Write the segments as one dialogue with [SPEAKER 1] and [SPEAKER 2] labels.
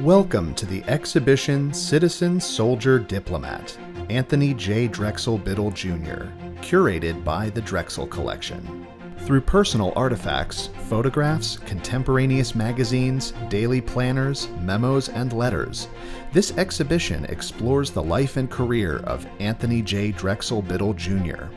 [SPEAKER 1] Welcome to the exhibition Citizen Soldier Diplomat, Anthony J. Drexel Biddle Jr., curated by the Drexel Collection. Through personal artifacts, photographs, contemporaneous magazines, daily planners, memos, and letters, this exhibition explores the life and career of Anthony J. Drexel Biddle Jr.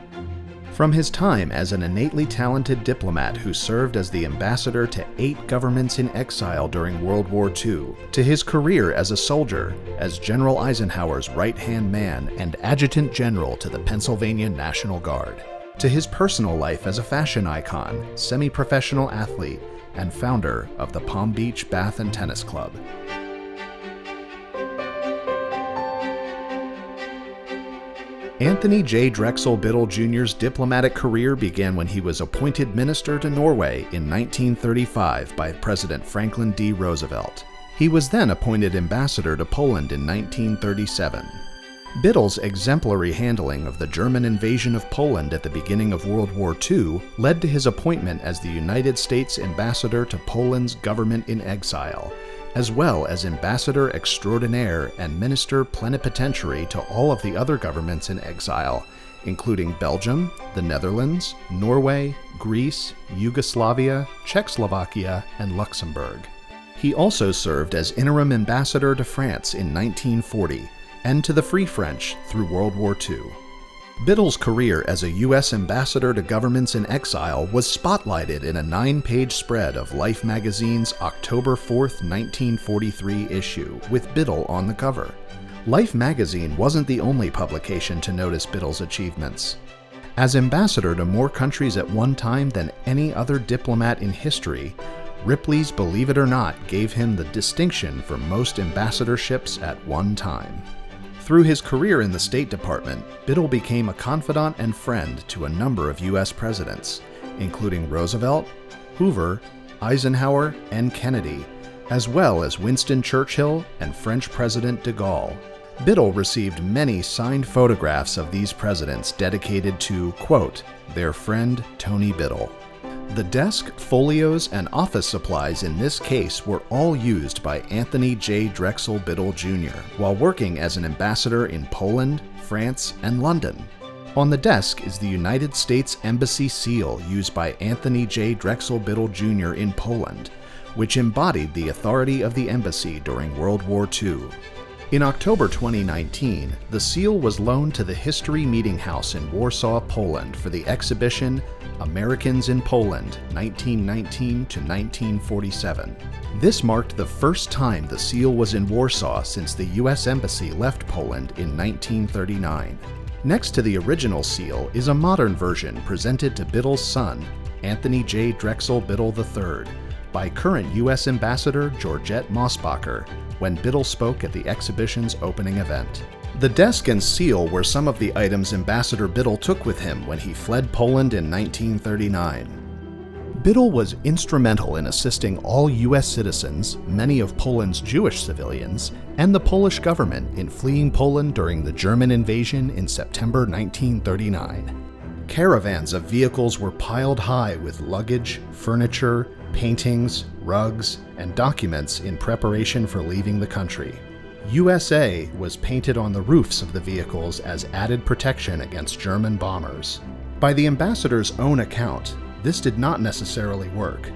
[SPEAKER 1] From his time as an innately talented diplomat who served as the ambassador to 8 governments in exile during World War II, to his career as a soldier, as General Eisenhower's right-hand man and adjutant general to the Pennsylvania National Guard, to his personal life as a fashion icon, semi-professional athlete, and founder of the Palm Beach Bath and Tennis Club. Anthony J. Drexel Biddle Jr.'s diplomatic career began when he was appointed minister to Norway in 1935 by President Franklin D. Roosevelt. He was then appointed ambassador to Poland in 1937. Biddle's exemplary handling of the German invasion of Poland at the beginning of World War II led to his appointment as the United States ambassador to Poland's government-in-exile, as well as ambassador extraordinaire and minister plenipotentiary to all of the other governments in exile, including Belgium, the Netherlands, Norway, Greece, Yugoslavia, Czechoslovakia, and Luxembourg. He also served as interim ambassador to France in 1940 and to the Free French through World War II. Biddle's career as a U.S. ambassador to governments in exile was spotlighted in a 9-page spread of Life magazine's October 4, 1943 issue, with Biddle on the cover. Life magazine wasn't the only publication to notice Biddle's achievements. As ambassador to more countries at one time than any other diplomat in history, Ripley's Believe It or Not gave him the distinction for most ambassadorships at one time. Through his career in the State Department, Biddle became a confidant and friend to a number of U.S. presidents, including Roosevelt, Hoover, Eisenhower, and Kennedy, as well as Winston Churchill and French President de Gaulle. Biddle received many signed photographs of these presidents dedicated to, quote, their friend Tony Biddle. The desk, folios, and office supplies in this case were all used by Anthony J. Drexel Biddle Jr. while working as an ambassador in Poland, France, and London. On the desk is the United States Embassy seal used by Anthony J. Drexel Biddle Jr. in Poland, which embodied the authority of the embassy during World War II. In October 2019, the seal was loaned to the History Meeting House in Warsaw, Poland for the exhibition Americans in Poland, 1919 to 1947. This marked the first time the seal was in Warsaw since the U.S. Embassy left Poland in 1939. Next to the original seal is a modern version presented to Biddle's son, Anthony J. Drexel Biddle III, by current U.S. Ambassador Georgette Mosbacher, when Biddle spoke at the exhibition's opening event. The desk and seal were some of the items Ambassador Biddle took with him when he fled Poland in 1939. Biddle was instrumental in assisting all U.S. citizens, many of Poland's Jewish civilians, and the Polish government in fleeing Poland during the German invasion in September 1939. Caravans of vehicles were piled high with luggage, furniture, paintings, rugs, and documents in preparation for leaving the country. USA was painted on the roofs of the vehicles as added protection against German bombers. By the ambassador's own account, this did not necessarily work.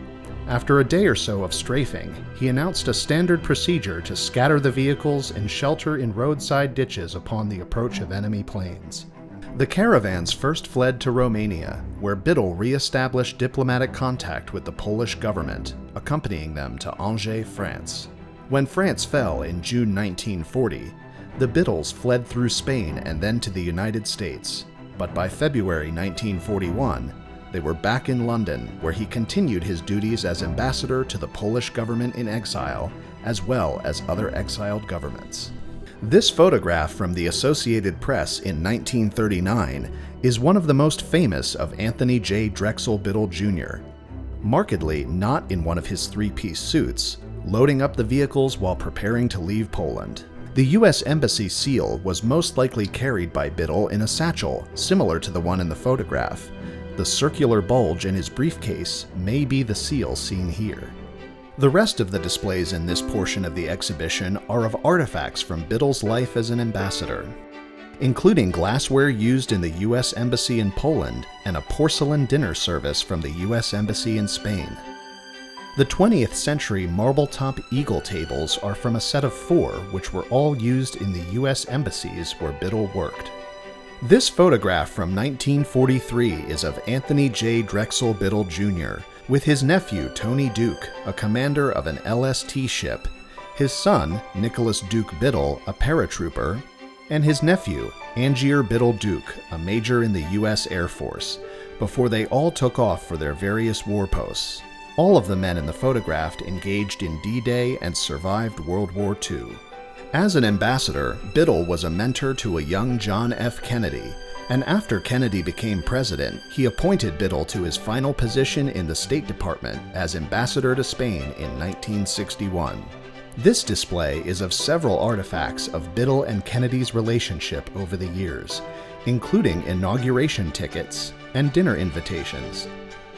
[SPEAKER 1] After a day or so of strafing, he announced a standard procedure to scatter the vehicles and shelter in roadside ditches upon the approach of enemy planes. The caravans first fled to Romania, where Biddle re-established diplomatic contact with the Polish government, accompanying them to Angers, France. When France fell in June 1940, the Biddles fled through Spain and then to the United States. But by February 1941, they were back in London, where he continued his duties as ambassador to the Polish government in exile, as well as other exiled governments. This photograph from the Associated Press in 1939 is one of the most famous of Anthony J. Drexel Biddle Jr., markedly not in one of his three-piece suits, loading up the vehicles while preparing to leave Poland. The U.S. Embassy seal was most likely carried by Biddle in a satchel, similar to the one in the photograph. The circular bulge in his briefcase may be the seal seen here. The rest of the displays in this portion of the exhibition are of artifacts from Biddle's life as an ambassador, including glassware used in the U.S. Embassy in Poland and a porcelain dinner service from the U.S. Embassy in Spain. The 20th century marble-top eagle tables are from a set of 4 which were all used in the U.S. embassies where Biddle worked. This photograph from 1943 is of Anthony J. Drexel Biddle Jr. with his nephew Tony Duke, a commander of an LST ship, his son Nicholas Duke Biddle, a paratrooper, and his nephew Angier Biddle Duke, a major in the U.S. Air Force, before they all took off for their various war posts. All of the men in the photograph engaged in D-Day and survived World War II. As an ambassador, Biddle was a mentor to a young John F. Kennedy, and after Kennedy became president, he appointed Biddle to his final position in the State Department as ambassador to Spain in 1961. This display is of several artifacts of Biddle and Kennedy's relationship over the years, including inauguration tickets and dinner invitations.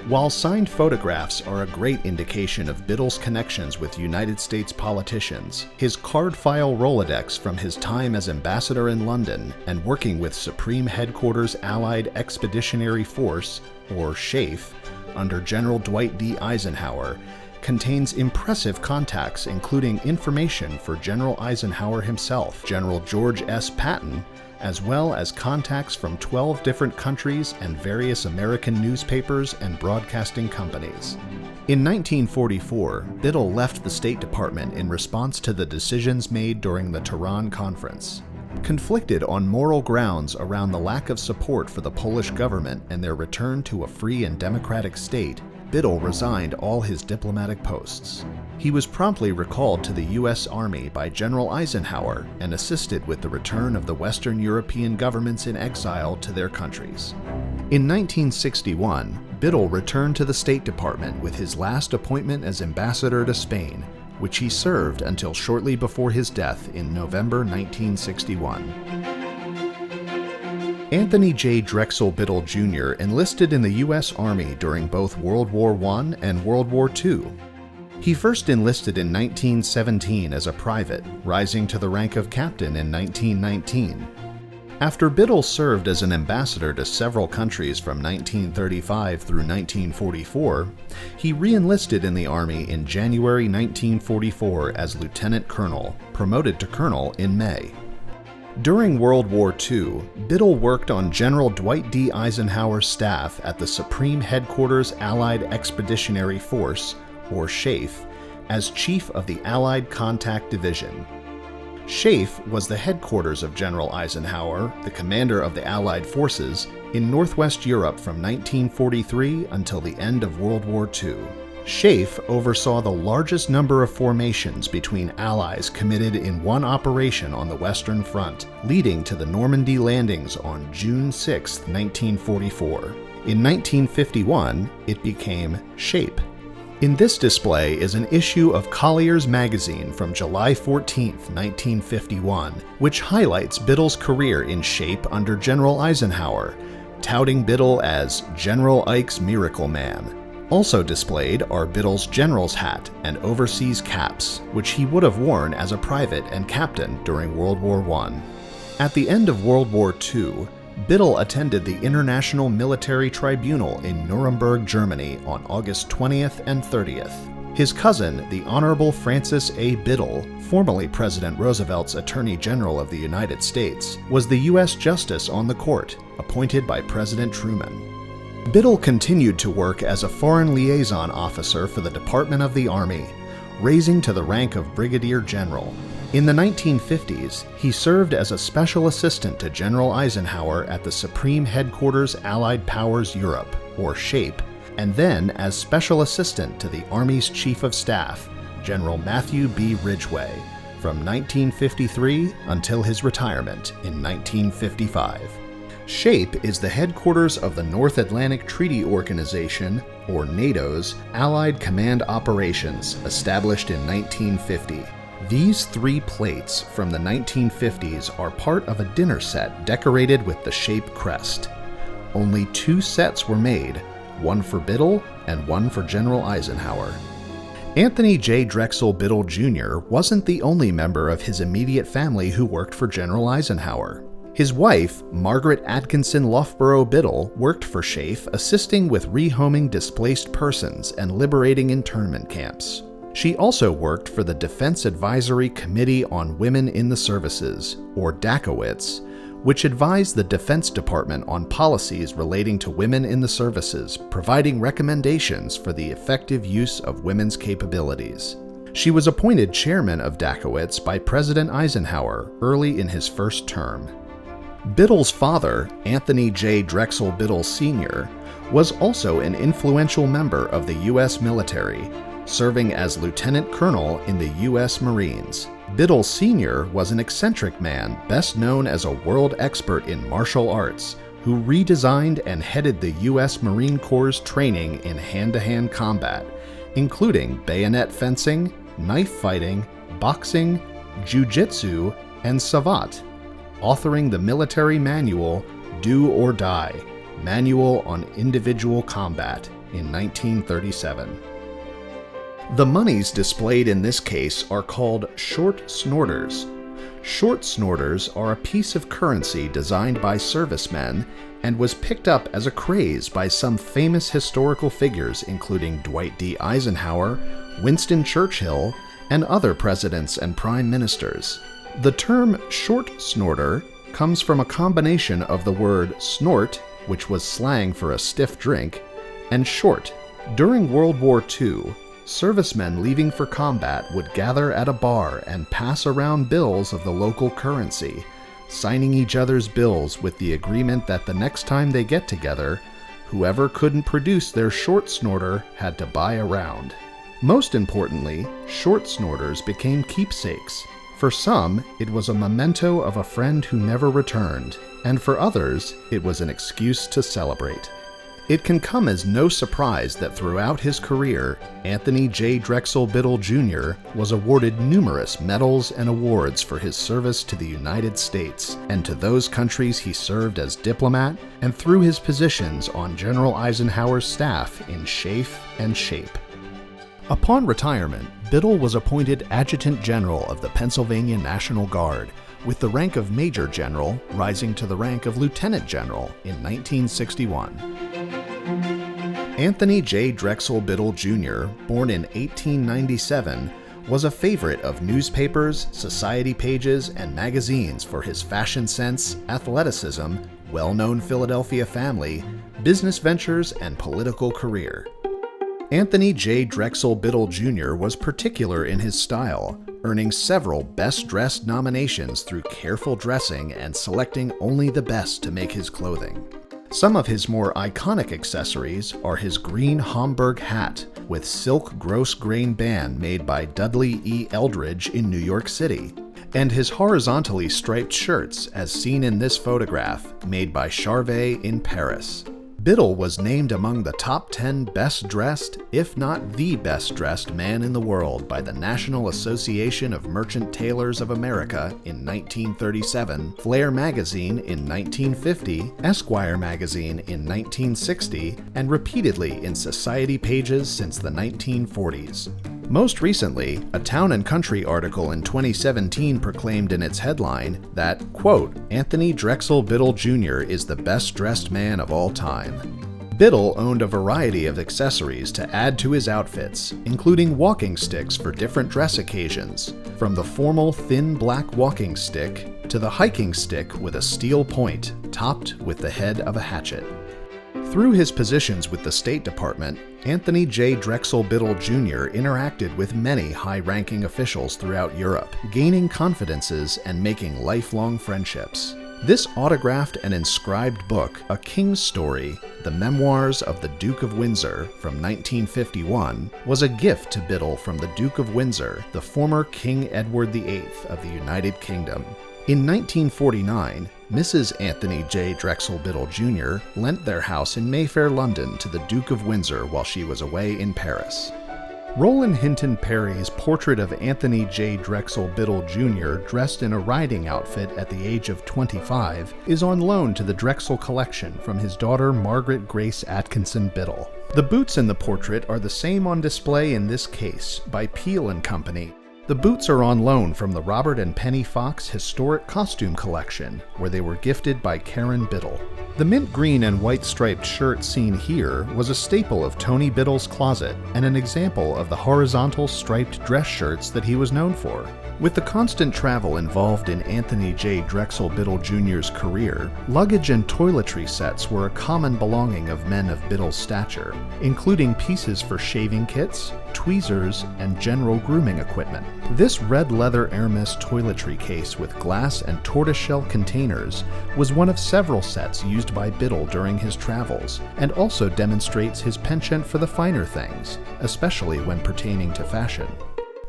[SPEAKER 1] While signed photographs are a great indication of Biddle's connections with United States politicians, his card file Rolodex from his time as ambassador in London and working with Supreme Headquarters Allied Expeditionary Force, or SHAEF, under General Dwight D. Eisenhower, contains impressive contacts including information for General Eisenhower himself, General George S. Patton, as well as contacts from 12 different countries and various American newspapers and broadcasting companies. In 1944, Biddle left the State Department in response to the decisions made during the Tehran Conference. Conflicted on moral grounds around the lack of support for the Polish government and their return to a free and democratic state, Biddle resigned all his diplomatic posts. He was promptly recalled to the U.S. Army by General Eisenhower and assisted with the return of the Western European governments in exile to their countries. In 1961, Biddle returned to the State Department with his last appointment as ambassador to Spain, which he served until shortly before his death in November 1961. Anthony J. Drexel Biddle Jr. enlisted in the U.S. Army during both World War I and World War II. He first enlisted in 1917 as a private, rising to the rank of captain in 1919. After Biddle served as an ambassador to several countries from 1935 through 1944, he re-enlisted in the Army in January 1944 as lieutenant colonel, promoted to colonel in May. During World War II, Biddle worked on General Dwight D. Eisenhower's staff at the Supreme Headquarters Allied Expeditionary Force, or SHAEF, as chief of the Allied Contact Division. SHAEF was the headquarters of General Eisenhower, the commander of the Allied forces, in Northwest Europe from 1943 until the end of World War II. SHAEF oversaw the largest number of formations between Allies committed in one operation on the Western Front, leading to the Normandy landings on June 6, 1944. In 1951, it became SHAPE. In this display is an issue of Collier's magazine from July 14, 1951, which highlights Biddle's career in SHAPE under General Eisenhower, touting Biddle as General Ike's Miracle Man. Also displayed are Biddle's general's hat and overseas caps, which he would have worn as a private and captain during World War I. At the end of World War II, Biddle attended the International Military Tribunal in Nuremberg, Germany on August 20th and 30th. His cousin, the Honorable Francis A. Biddle, formerly President Roosevelt's Attorney General of the United States, was the U.S. Justice on the court, appointed by President Truman. Biddle continued to work as a foreign liaison officer for the Department of the Army, raising to the rank of brigadier general. In the 1950s, he served as a special assistant to General Eisenhower at the Supreme Headquarters Allied Powers Europe, or SHAPE, and then as special assistant to the Army's Chief of Staff, General Matthew B. Ridgway, from 1953 until his retirement in 1955. SHAPE is the headquarters of the North Atlantic Treaty Organization, or NATO's, Allied Command Operations, established in 1950. These 3 plates from the 1950s are part of a dinner set decorated with the SHAPE crest. only 2 sets were made, one for Biddle and one for General Eisenhower. Anthony J. Drexel Biddle Jr. wasn't the only member of his immediate family who worked for General Eisenhower. His wife, Margaret Atkinson Loughborough Biddle, worked for SHAEF, assisting with rehoming displaced persons and liberating internment camps. She also worked for the Defense Advisory Committee on Women in the Services, or DACOWITS, which advised the Defense Department on policies relating to women in the services, providing recommendations for the effective use of women's capabilities. She was appointed chairman of DACOWITS by President Eisenhower early in his first term. Biddle's father, Anthony J. Drexel Biddle Sr., was also an influential member of the U.S. military, serving as lieutenant colonel in the U.S. Marines. Biddle Sr. was an eccentric man best known as a world expert in martial arts, who redesigned and headed the U.S. Marine Corps' training in hand-to-hand combat, including bayonet fencing, knife fighting, boxing, jiu-jitsu, and savate, authoring the military manual Do or Die, Manual on Individual Combat, in 1937. The monies displayed in this case are called short snorters. Short snorters are a piece of currency designed by servicemen and was picked up as a craze by some famous historical figures including Dwight D. Eisenhower, Winston Churchill, and other presidents and prime ministers. The term short snorter comes from a combination of the word snort, which was slang for a stiff drink, and short. During World War II, servicemen leaving for combat would gather at a bar and pass around bills of the local currency, signing each other's bills with the agreement that the next time they get together, whoever couldn't produce their short snorter had to buy a round. Most importantly, short snorters became keepsakes. For some, it was a memento of a friend who never returned, and for others, it was an excuse to celebrate. It can come as no surprise that throughout his career, Anthony J. Drexel Biddle Jr. was awarded numerous medals and awards for his service to the United States and to those countries he served as diplomat and through his positions on General Eisenhower's staff in SHAEF and SHAPE. Upon retirement, Biddle was appointed Adjutant General of the Pennsylvania National Guard, with the rank of Major General rising to the rank of Lieutenant General in 1961. Anthony J. Drexel Biddle Jr., born in 1897, was a favorite of newspapers, society pages, and magazines for his fashion sense, athleticism, well-known Philadelphia family, business ventures, and political career. Anthony J. Drexel Biddle Jr. was particular in his style, earning several Best Dressed nominations through careful dressing and selecting only the best to make his clothing. Some of his more iconic accessories are his green Homburg hat with silk gross grain band made by Dudley E. Eldridge in New York City, and his horizontally striped shirts as seen in this photograph made by Charvet in Paris. Biddle was named among the top 10 best dressed, if not the best dressed man in the world by the National Association of Merchant Tailors of America in 1937, Flair magazine in 1950, Esquire magazine in 1960, and repeatedly in society pages since the 1940s. Most recently, a Town and Country article in 2017 proclaimed in its headline that, quote, Anthony Drexel Biddle Jr. is the best dressed man of all time. Biddle owned a variety of accessories to add to his outfits, including walking sticks for different dress occasions, from the formal thin black walking stick to the hiking stick with a steel point topped with the head of a hatchet. Through his positions with the State Department, Anthony J. Drexel Biddle Jr. interacted with many high-ranking officials throughout Europe, gaining confidences and making lifelong friendships. This autographed and inscribed book, A King's Story, The Memoirs of the Duke of Windsor from 1951, was a gift to Biddle from the Duke of Windsor, the former King Edward VIII of the United Kingdom. In 1949, Mrs. Anthony J. Drexel Biddle Jr. lent their house in Mayfair, London to the Duke of Windsor while she was away in Paris. Roland Hinton Perry's portrait of Anthony J. Drexel Biddle Jr. dressed in a riding outfit at the age of 25 is on loan to the Drexel collection from his daughter Margaret Grace Atkinson Biddle. The boots in the portrait are the same on display in this case by Peel & Company. The boots are on loan from the Robert and Penny Fox Historic Costume Collection, where they were gifted by Karen Biddle. The mint green and white striped shirt seen here was a staple of Tony Biddle's closet and an example of the horizontal striped dress shirts that he was known for. With the constant travel involved in Anthony J. Drexel Biddle Jr.'s career, luggage and toiletry sets were a common belonging of men of Biddle's stature, including pieces for shaving kits, tweezers, and general grooming equipment. This red leather Hermes toiletry case with glass and tortoiseshell containers was one of several sets used by Biddle during his travels, and also demonstrates his penchant for the finer things, especially when pertaining to fashion.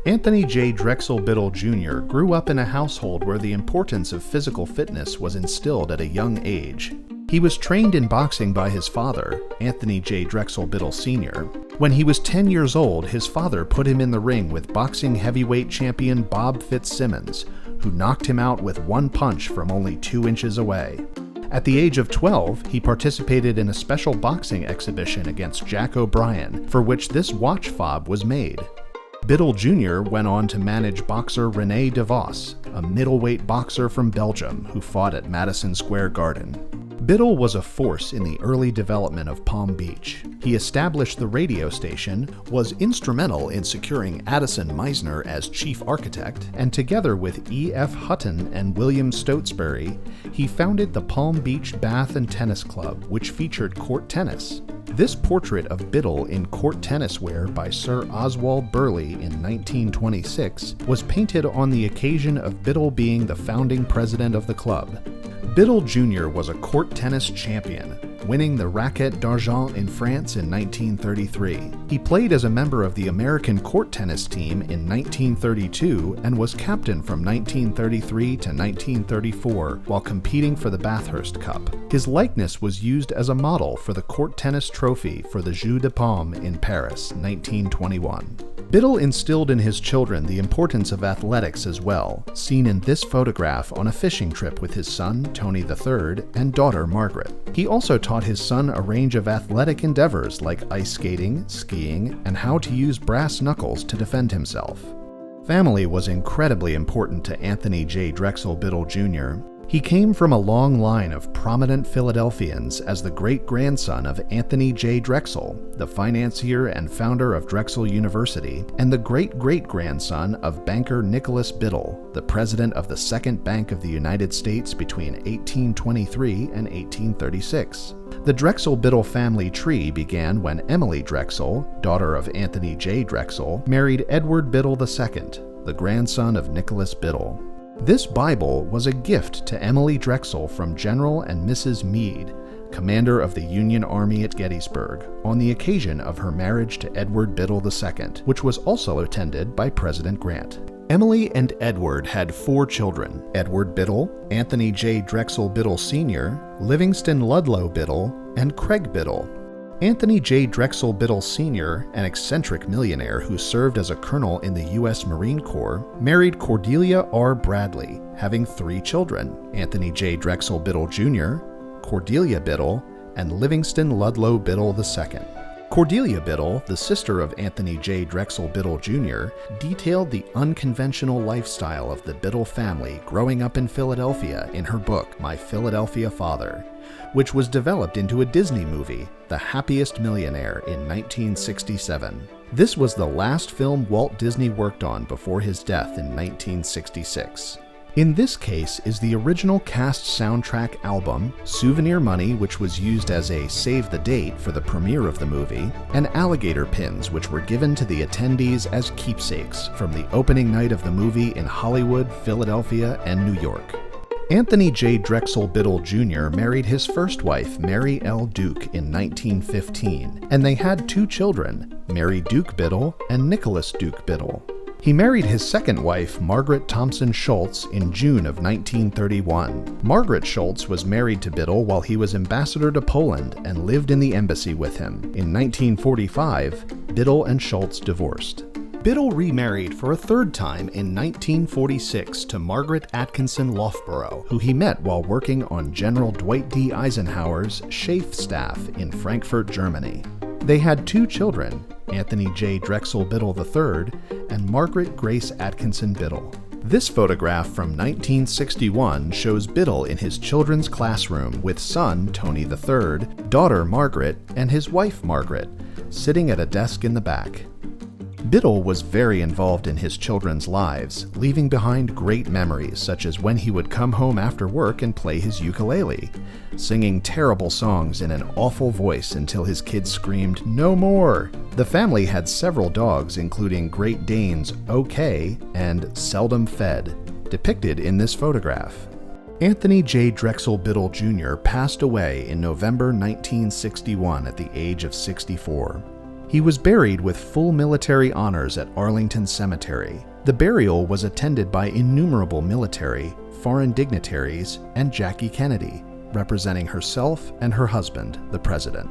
[SPEAKER 1] Anthony J. Drexel Biddle Jr. grew up in a household where the importance of physical fitness was instilled at a young age. He was trained in boxing by his father, Anthony J. Drexel Biddle Sr. When he was 10 years old, his father put him in the ring with boxing heavyweight champion Bob Fitzsimmons, who knocked him out with one punch from only 2 inches away. At the age of 12, he participated in a special boxing exhibition against Jack O'Brien, for which this watch fob was made. Biddle Jr. went on to manage boxer René de Vos, a middleweight boxer from Belgium who fought at Madison Square Garden. Biddle was a force in the early development of Palm Beach. He established the radio station, was instrumental in securing Addison Meisner as chief architect, and together with E.F. Hutton and William Stotesbury, he founded the Palm Beach Bath and Tennis Club, which featured court tennis. This portrait of Biddle in court tennis wear by Sir Oswald Burley in 1926 was painted on the occasion of Biddle being the founding president of the club. Biddle Jr. was a court tennis champion, winning the Racket d'Argent in France in 1933. He played as a member of the American court tennis team in 1932 and was captain from 1933 to 1934 while competing for the Bathurst Cup. His likeness was used as a model for the court tennis trophy for the Jeux de Paume in Paris, 1921. Biddle instilled in his children the importance of athletics as well, seen in this photograph on a fishing trip with his son, Tony III, and daughter, Margaret. He also taught his son a range of athletic endeavors like ice skating, skiing, and how to use brass knuckles to defend himself. Family was incredibly important to Anthony J. Drexel Biddle Jr. He came from a long line of prominent Philadelphians as the great-grandson of Anthony J. Drexel, the financier and founder of Drexel University, and the great-great-grandson of banker Nicholas Biddle, the president of the Second Bank of the United States between 1823 and 1836. The Drexel Biddle family tree began when Emily Drexel, daughter of Anthony J. Drexel, married Edward Biddle II, the grandson of Nicholas Biddle. This Bible was a gift to Emily Drexel from General and Mrs. Meade, commander of the Union Army at Gettysburg, on the occasion of her marriage to Edward Biddle II, which was also attended by President Grant. Emily and Edward had 4 children: Edward Biddle, Anthony J. Drexel Biddle Sr., Livingston Ludlow Biddle, and Craig Biddle. Anthony J. Drexel Biddle Sr., an eccentric millionaire who served as a colonel in the U.S. Marine Corps, married Cordelia R. Bradley, having 3 children: Anthony J. Drexel Biddle Jr., Cordelia Biddle, and Livingston Ludlow Biddle II. Cordelia Biddle, the sister of Anthony J. Drexel Biddle Jr., detailed the unconventional lifestyle of the Biddle family growing up in Philadelphia in her book, My Philadelphia Father, which was developed into a Disney movie, The Happiest Millionaire, in 1967. This was the last film Walt Disney worked on before his death in 1966. In this case is the original cast soundtrack album, souvenir money which was used as a save the date for the premiere of the movie, and alligator pins which were given to the attendees as keepsakes from the opening night of the movie in Hollywood, Philadelphia, and New York. Anthony J. Drexel Biddle Jr. married his first wife, Mary L. Duke, in 1915, and they had 2 children, Mary Duke Biddle and Nicholas Duke Biddle. He married his second wife, Margaret Thompson Schultz, in June of 1931. Margaret Schultz was married to Biddle while he was ambassador to Poland and lived in the embassy with him. In 1945, Biddle and Schultz divorced. Biddle remarried for a third time in 1946 to Margaret Atkinson Loughborough, who he met while working on General Dwight D. Eisenhower's SHAEF staff in Frankfurt, Germany. They had two children, Anthony J. Drexel Biddle III and Margaret Grace Atkinson Biddle. This photograph from 1961 shows Biddle in his children's classroom with son Tony III, daughter Margaret, and his wife Margaret, sitting at a desk in the back. Biddle was very involved in his children's lives, leaving behind great memories such as when he would come home after work and play his ukulele, singing terrible songs in an awful voice until his kids screamed, "No more!" The family had several dogs, including Great Danes OK and Seldom Fed, depicted in this photograph. Anthony J. Drexel Biddle Jr. passed away in November 1961 at the age of 64. He was buried with full military honors at Arlington Cemetery. The burial was attended by innumerable military, foreign dignitaries, and Jackie Kennedy, representing herself and her husband, the president.